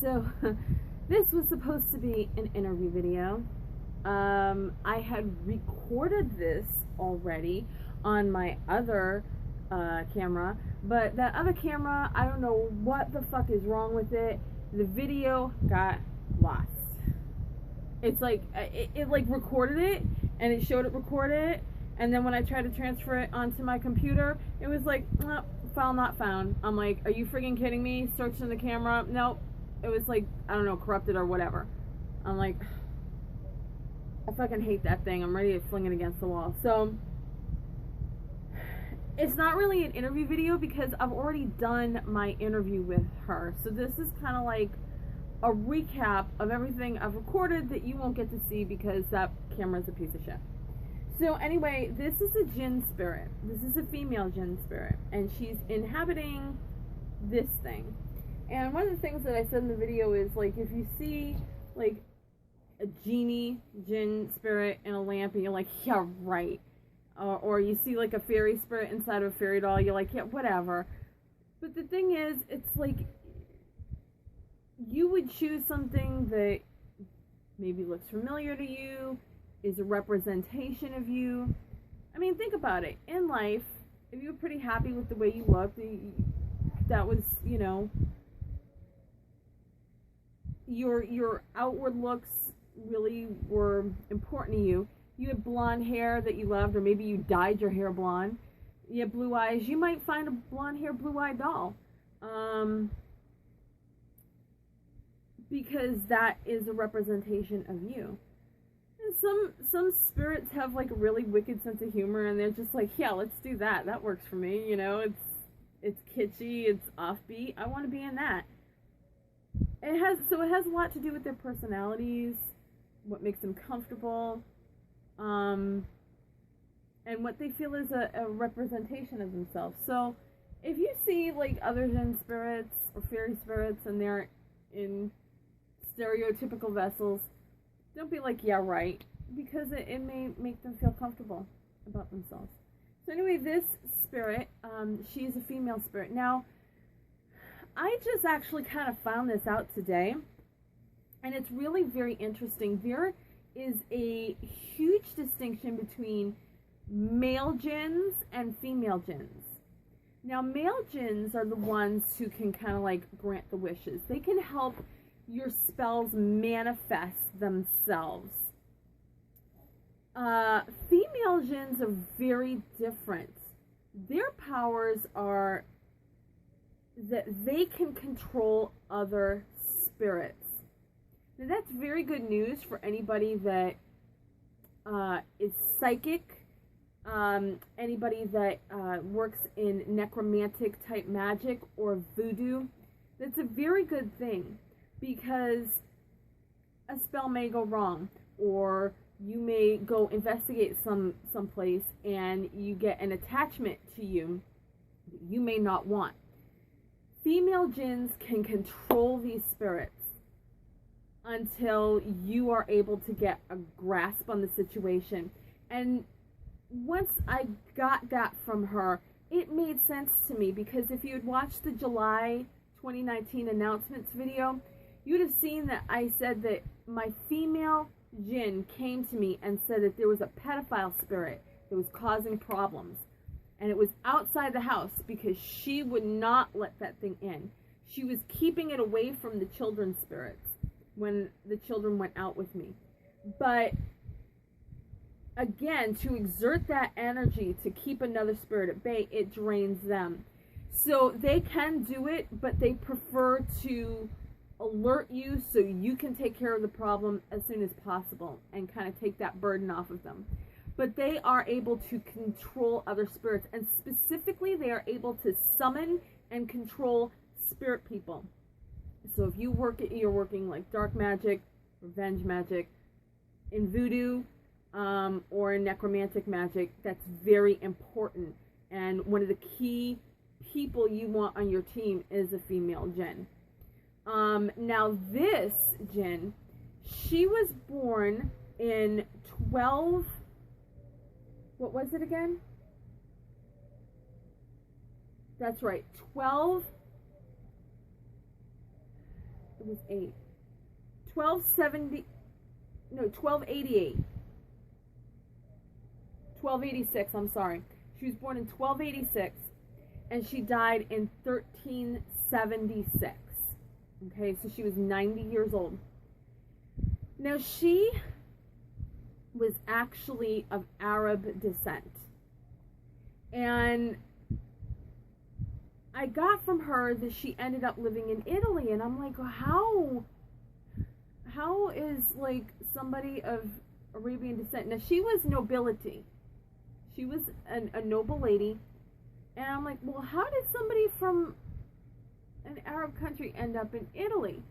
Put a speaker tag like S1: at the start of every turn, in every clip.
S1: So this was supposed to be an interview video. I had recorded this already on my other camera, but that other camera, I don't know what the fuck is wrong with it. The video got lost. It's like it like recorded it and it showed it recorded it, and then when I tried to transfer it onto my computer, it was like, oh, file not found. I'm like, are you friggin' kidding me? Searching the camera, nope. It was like, I don't know, corrupted or whatever. I'm like, I fucking hate that thing. I'm ready to fling it against the wall. So it's not really an interview video because I've already done my interview with her. So this is kind of like a recap of everything I've recorded that you won't get to see because that camera's a piece of shit. So anyway, this is a Djinn spirit. This is a female Djinn spirit, and she's inhabiting this thing. And one of the things that I said in the video is, like, if you see like a genie Djinn spirit in a lamp and you're like, yeah, right. Or you see like a fairy spirit inside of a fairy doll, you're like, yeah, whatever. But the thing is, it's like you would choose something that maybe looks familiar to you, is a representation of you. I mean, think about it. In life, if you're pretty happy with the way you look, that was, you know, your outward looks really were important to you. You had blonde hair that you loved, or maybe you dyed your hair blonde. You had blue eyes. You might find a blonde hair, blue-eyed doll. Because that is a representation of you. And some spirits have like a really wicked sense of humor, and they're just like, yeah, let's do that. That works for me. You know, it's kitschy, it's offbeat. I want to be in that. It has a lot to do with their personalities, what makes them comfortable, and what they feel is a representation of themselves. So if you see like other Djinn spirits or fairy spirits and they're in stereotypical vessels, don't be like, yeah, right, because it may make them feel comfortable about themselves. So anyway, this spirit, she's a female spirit. Now, I just actually kind of found this out today, and it's really very interesting. There is a huge distinction between male Djinns and female Djinns. Now, male Djinns are the ones who can kind of like grant the wishes. They can help your spells manifest themselves. Female Djinns are very different. Their powers are that they can control other spirits. Now that's very good news for anybody that is psychic, anybody that works in necromantic type magic or voodoo. That's a very good thing, because a spell may go wrong, or you may go investigate someplace and you get an attachment to you that you may not want. Female Djinns can control these spirits until you are able to get a grasp on the situation. And once I got that from her, it made sense to me, because if you had watched the July 2019 announcements video, you would have seen that I said that my female Djinn came to me and said that there was a pedophile spirit that was causing problems. And it was outside the house because she would not let that thing in. She was keeping it away from the children's spirits when the children went out with me. But again, to exert that energy to keep another spirit at bay, it drains them. So they can do it, but they prefer to alert you so you can take care of the problem as soon as possible and kind of take that burden off of them. But they are able to control other spirits, and specifically they are able to summon and control spirit people. So if you're working like dark magic, revenge magic, in voodoo, or in necromantic magic, that's very important. And one of the key people you want on your team is a female Djinn. Now this Djinn, she was born in 12... What was it again? That's right, 12 it was 1288. 1286, I'm sorry. She was born in 1286, and she died in 1376. Okay, so she was 90 years old. Now, she was actually of Arab descent. And I got from her that she ended up living in Italy, and I'm like, how is, like, somebody of Arabian descent? Now, she was nobility. She was a noble lady. And I'm like, well, how did somebody from an Arab country end up in Italy?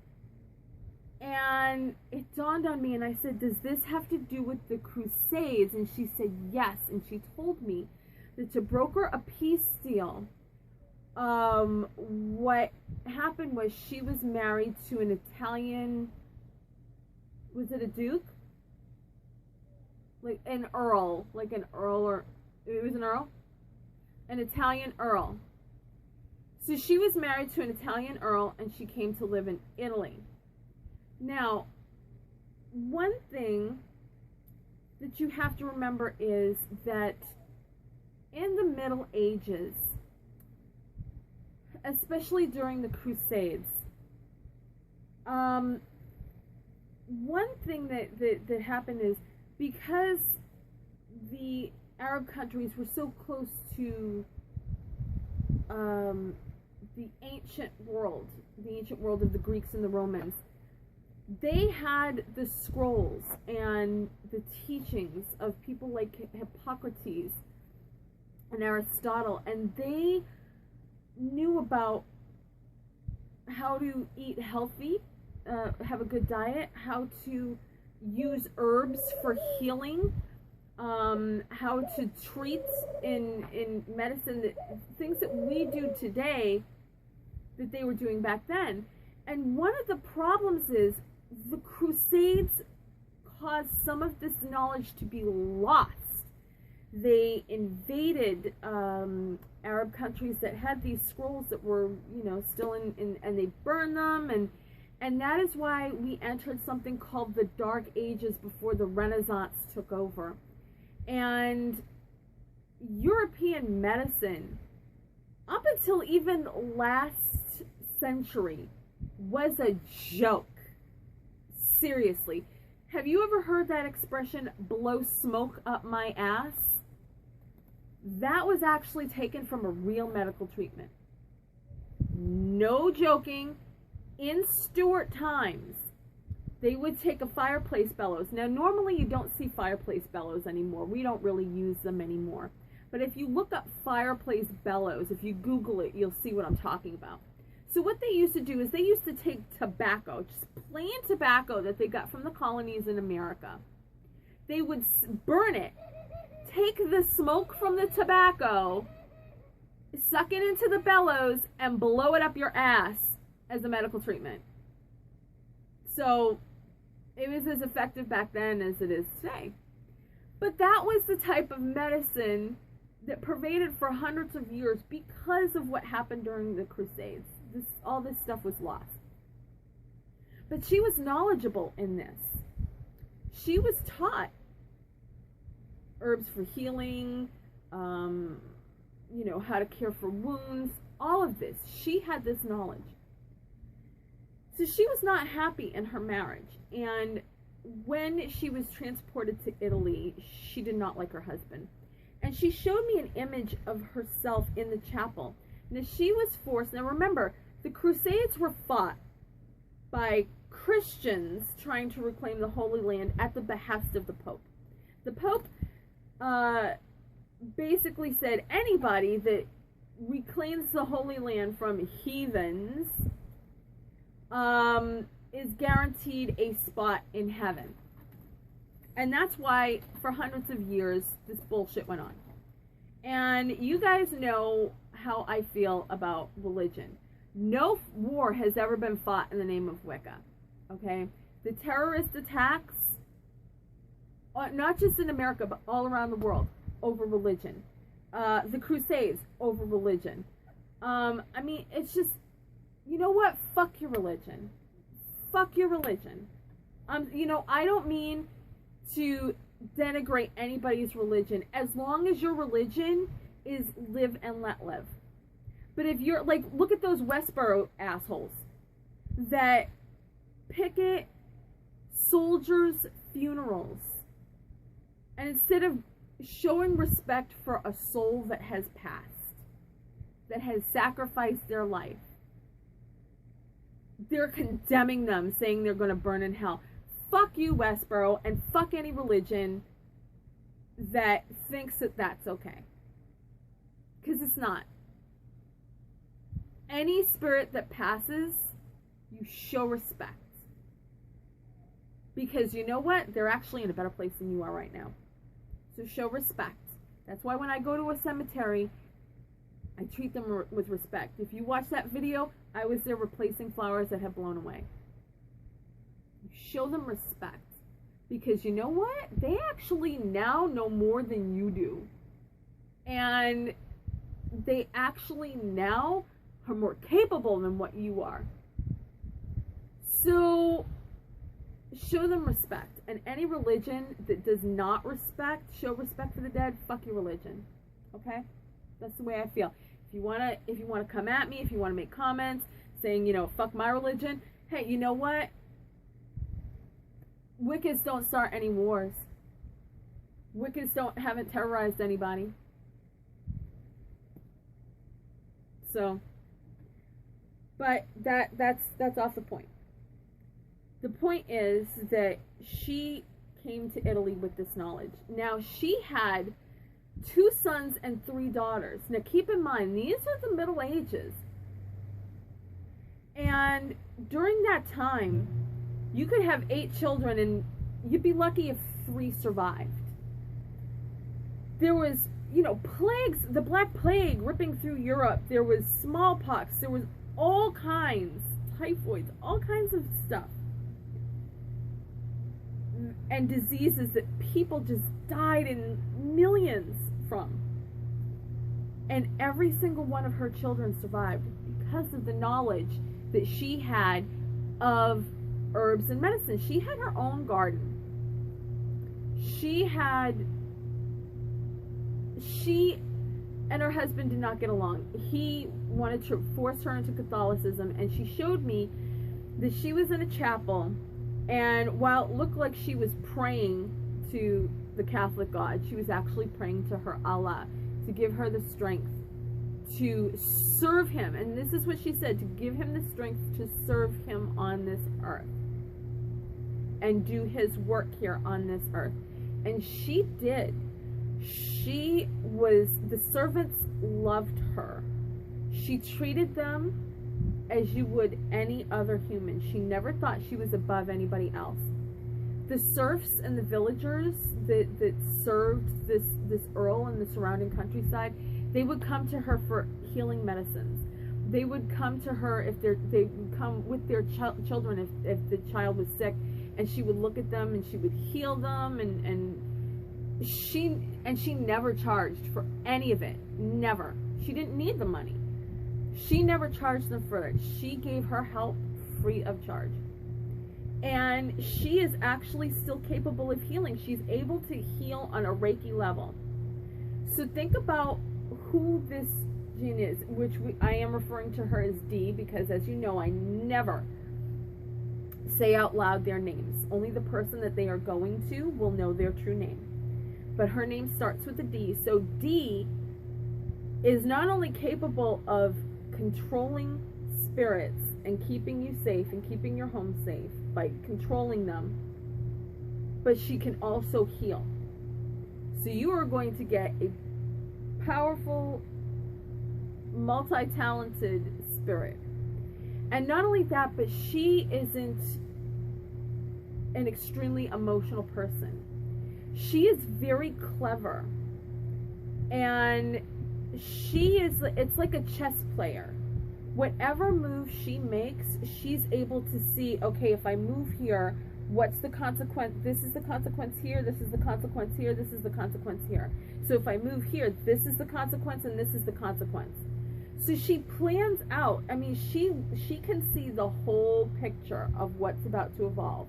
S1: And it dawned on me, and I said, does this have to do with the Crusades? And she said yes. And she told me that to broker a peace deal, what happened was she was married to an Italian, was it a duke? Like an earl, or it was an earl? An Italian earl. So she was married to an Italian earl, and she came to live in Italy. Now, one thing that you have to remember is that in the Middle Ages, especially during the Crusades, one thing that happened is, because the Arab countries were so close to the ancient world of the Greeks and the Romans, they had the scrolls and the teachings of people like Hippocrates and Aristotle, and they knew about how to eat healthy, have a good diet, how to use herbs for healing, how to treat in medicine, things that we do today that they were doing back then. And one of the problems is the Crusades caused some of this knowledge to be lost. They invaded Arab countries that had these scrolls that were, still in, and they burned them, and that is why we entered something called the Dark Ages before the Renaissance took over. And European medicine, up until even last century, was a joke. Seriously. Have you ever heard that expression, blow smoke up my ass? That was actually taken from a real medical treatment. No joking. In Stuart times, they would take a fireplace bellows. Now, normally you don't see fireplace bellows anymore. We don't really use them anymore. But if you look up fireplace bellows, if you Google it, you'll see what I'm talking about. So what they used to do is they used to take tobacco, just plain tobacco that they got from the colonies in America. They would burn it, take the smoke from the tobacco, suck it into the bellows, and blow it up your ass as a medical treatment. So it was as effective back then as it is today. But that was the type of medicine that pervaded for hundreds of years because of what happened during the Crusades. All this stuff was lost. But she was knowledgeable in this. She was taught herbs for healing, how to care for wounds, all of this. She had this knowledge. So she was not happy in her marriage. And when she was transported to Italy, she did not like her husband. And she showed me an image of herself in the chapel. Now, she was forced. Now, remember, the Crusades were fought by Christians trying to reclaim the Holy Land at the behest of the Pope. The Pope basically said anybody that reclaims the Holy Land from heathens is guaranteed a spot in heaven. And that's why for hundreds of years this bullshit went on. And you guys know how I feel about religion. No war has ever been fought in the name of Wicca. Okay? The terrorist attacks, not just in America, but all around the world, over religion. The Crusades, over religion. It's just, you know what? Fuck your religion. fuck your religion. You know, I don't mean to denigrate anybody's religion, as long as your religion is live and let live. But if you're like, look at those Westboro assholes that picket soldiers' funerals, and instead of showing respect for a soul that has passed, that has sacrificed their life, they're condemning them, saying they're going to burn in hell. Fuck you, Westboro, and fuck any religion that thinks that that's okay. Because it's not. Any spirit that passes, you show respect. Because you know what? They're actually in a better place than you are right now. So show respect. That's why when I go to a cemetery, I treat them with respect. If you watch that video, I was there replacing flowers that had blown away. You show them respect. Because you know what? They actually now know more than you do. And they actually now are more capable than what you are. So show them respect. And any religion that does not show respect for the dead, fuck your religion. Okay? That's the way I feel. If you wanna come at me, if you wanna make comments saying, you know, fuck my religion, hey, you know what? Wiccans don't start any wars. Wiccans haven't terrorized anybody. So, but that's off the point. The point is that she came to Italy with this knowledge. Now, she had 2 sons and 3 daughters. Now, keep in mind, these are the Middle Ages. And during that time, you could have 8 children and you'd be lucky if 3 survived. There was, you know, plagues, the Black Plague ripping through Europe. There was smallpox. There was all kinds, typhoids, all kinds of stuff. And diseases that people just died in millions from. And every single one of her children survived because of the knowledge that she had of herbs and medicine. She had her own garden. She and her husband did not get along. He wanted to force her into Catholicism, and she showed me that she was in a chapel, and while it looked like she was praying to the Catholic God, she was actually praying to her Allah to give her the strength to serve him. And this is what she said, to give him the strength to serve him on this earth and do his work here on this earth. And she did. The servants loved her. She treated them as you would any other human. She never thought she was above anybody else. The serfs and the villagers that served this earl in the surrounding countryside, they would come to her for healing medicines. They would come to her if they would come with their children if the child was sick, and she would look at them and she would heal them, and she never charged for any of it. Never. She didn't need the money. She never charged them for it. She gave her help free of charge. And she is actually still capable of healing. She's able to heal on a Reiki level. So think about who this Djinn is, which I am referring to her as D, because as you know, I never say out loud their names. Only the person that they are going to will know their true name. But her name starts with a D. So D is not only capable of controlling spirits and keeping you safe and keeping your home safe by controlling them, but she can also heal. So you are going to get a powerful, multi-talented spirit. And not only that, but she isn't an extremely emotional person. She is very clever, and it's like a chess player. Whatever move she makes, she's able to see, okay, if I move here, what's the consequence? This is the consequence here, this is the consequence here, this is the consequence here. So if I move here, this is the consequence and this is the consequence. So she plans out. I mean, she can see the whole picture of what's about to evolve.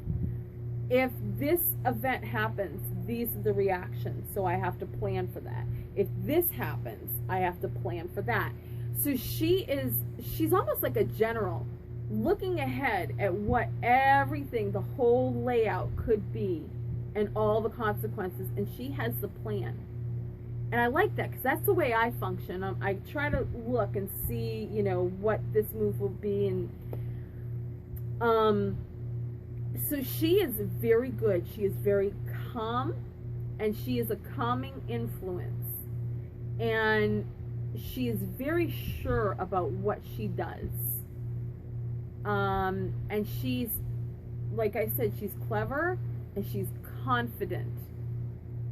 S1: If this event happens, these are the reactions, so I have to plan for that. If this happens, I have to plan for that. So she's almost like a general, looking ahead at what everything, the whole layout could be, and all the consequences, and she has the plan. And I like that, because that's the way I function. I try to look and see, you know, what this move will be, and so she is very good. She is very calm, and she is a calming influence, and she is very sure about what she does. And she's, like I said, she's clever and she's confident,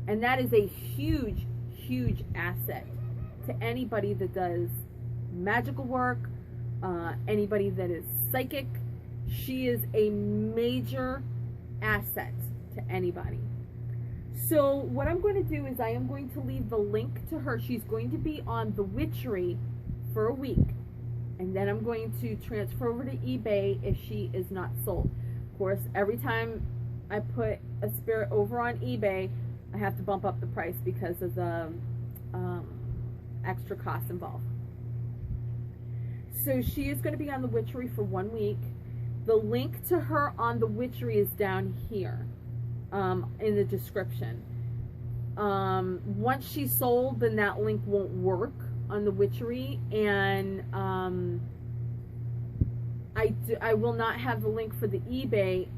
S1: and that is a huge, huge asset to anybody that does magical work, anybody that is psychic. She is a major asset to anybody. So what I'm going to do is I am going to leave the link to her. She's going to be on the Witchery for a week, and then I'm going to transfer over to eBay if she is not sold. Of course, every time I put a spirit over on eBay, I have to bump up the price because of the extra costs involved. So she is going to be on the Witchery for 1 week. The link to her on the Witchery is down here in the description. Once she's sold, then that link won't work on the Witchery, and I will not have the link for the eBay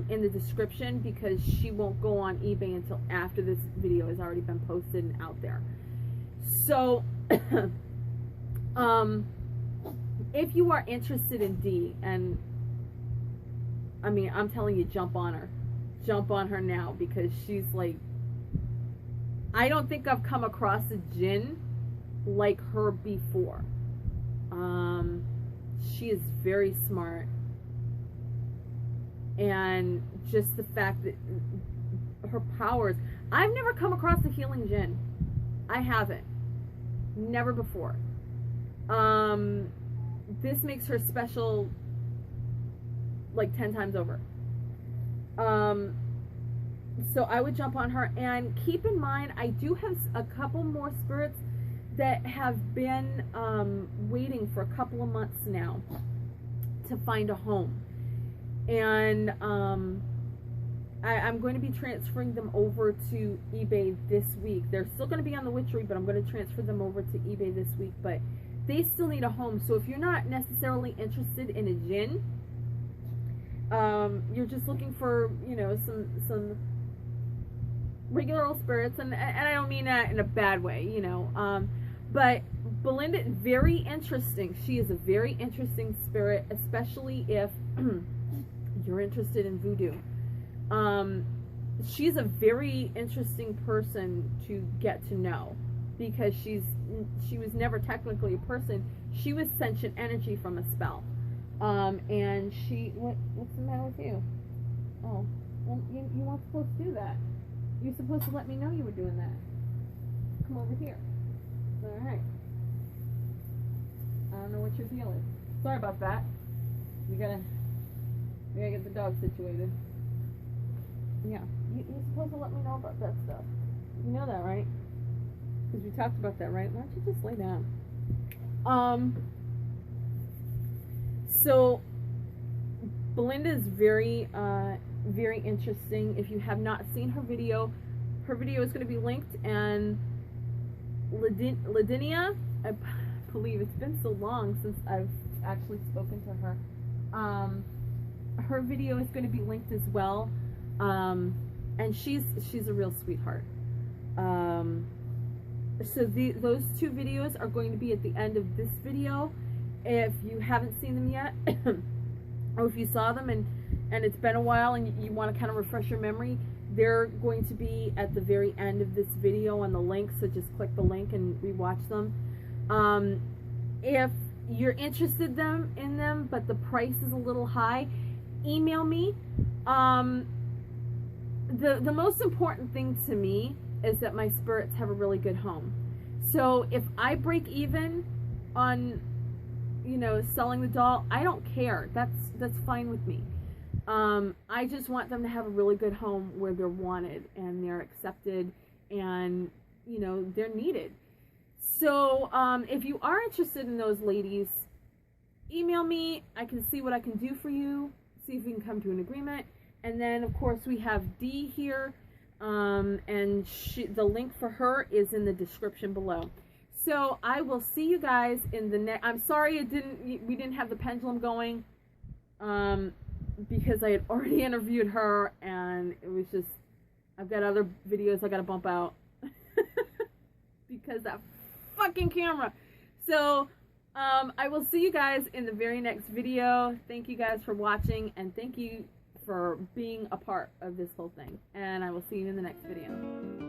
S1: in the description, because she won't go on eBay until after this video has already been posted and out there. So if you are interested in Dee, and I mean, I'm telling you, jump on her now, because she's like, I don't think I've come across a Djinn like her before. She is very smart, and just the fact that her powers, I've never come across a healing Djinn. I haven't, never before. This makes her special like 10 times over. So I would jump on her, and keep in mind, I do have a couple more spirits that have been waiting for a couple of months now to find a home, and I'm going to be transferring them over to eBay this week. They're still going to be on the Witchery, but I'm going to transfer them over to eBay this week, but they still need a home. So if you're not necessarily interested in a Djinn, you're just looking for, you know, some regular old spirits, and I don't mean that in a bad way, you know, but Belinda is very interesting. She is a very interesting spirit, especially if you're interested in voodoo. She's a very interesting person to get to know, because she was never technically a person. She was sentient energy from a spell. And what's the matter with you? Oh, well, you weren't supposed to do that. You're supposed to let me know you were doing that. Come over here. Alright. I don't know what your deal is. Sorry about that. We gotta get the dog situated. Yeah, you're supposed to let me know about that stuff. You know that, right? Because we talked about that, right? Why don't you just lay down? So Belinda is very, very interesting. If you have not seen her video is going to be linked, and Ladinia, I believe, it's been so long since I've actually spoken to her. Her video is going to be linked as well, and she's a real sweetheart. So those two videos are going to be at the end of this video. If you haven't seen them yet, or if you saw them and it's been a while and you want to kind of refresh your memory, they're going to be at the very end of this video on the link, so just click the link and rewatch them. If you're interested in them, but the price is a little high, email me. The most important thing to me is that my spirits have a really good home. So if I break even, on, you know, selling the doll, I don't care. That's fine with me. I just want them to have a really good home where they're wanted and they're accepted and, you know, they're needed. So, if you are interested in those ladies, email me. I can see what I can do for you, see if we can come to an agreement. And then, of course, we have Dee here, and the link for her is in the description below. So, I will see you guys in the next... I'm sorry we didn't have the pendulum going, because I had already interviewed her, and it was just... I've got other videos I gotta bump out. Because that fucking camera. So, I will see you guys in the very next video. Thank you guys for watching, and thank you for being a part of this whole thing. And I will see you in the next video.